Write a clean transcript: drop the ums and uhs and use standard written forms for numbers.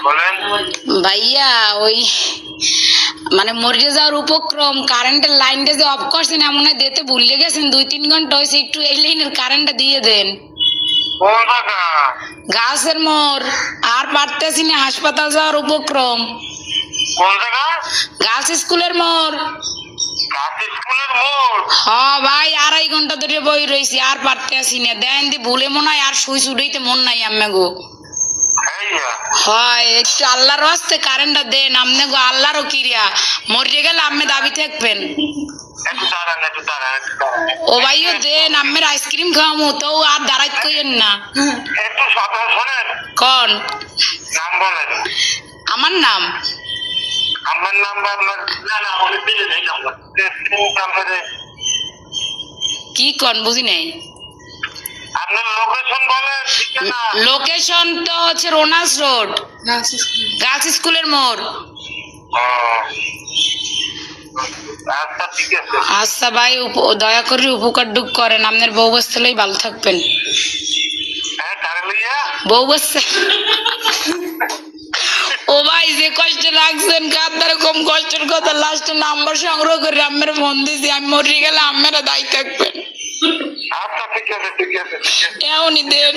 বলেন ভাইয়া ওই মানে মরে যাওয়ার উপক্রম কারেন্টের লাইনটা যে অফ করছেন এমন হয় দিতে ভুলে গেছেন 2-3 ঘন্টা হয়েছে একটু এই লাইনের কারেন্টটা দিয়ে দেন কোন জায়গা গাছের মোড় আর পারতেছি না হাসপাতাল যাওয়ার উপক্রম কোন জায়গা গার্লস স্কুলের মোড় কাছে স্কুলের মোড় হ্যাঁ ভাই 2.5 ঘন্টা ধরে বই রয়েছি আর পারতেছি না দেন দি ভুলে মনে হয় আর শুই শুইতে মন নাই আম্মে গো হ্যাঁ হয় একটু আল্লাহর রাস্তে কারেন্টটা দেন আমনে গো আল্লাহরও কিরিয়া মরে গেলে আম্মে দাবি থাকবেন একটু দাঁড়ান ও ভাইও দেন আম্মের আইসক্রিম খাওয়ামু তো আর দাঁড়াইত কইেন না একটু কথা শোনেন কোন নাম বলেন আমার নাম আমার নাম্বার না অনেক দিলে নেই নাম্বার নাম্বারে কি কোন বুঝি নাই আপনার লোকেশন বলেন ঠিকানা লোকেশন তো হচ্ছে রোনাস রোড গার্লস স্কুলের মোড় আচ্ছা ঠিক আছে আচ্ছা ভাই দয়া করে উপকার ডুক করেন আপনার বউ বসতেলেই ভালো থাকবেন হ্যাঁ কারে লইয়া বউ বসতে ও ভাই যে কষ্ট লাগছেন কার কম কষ্টের কথা লাস্টে নাম্বার সংগ্রহ করে আম্মের ফোন দিছি আমি মরে গেলে আম্মেরা দায়ী থাকবেন আচ্ছা ঠিক আছে এমনই দেন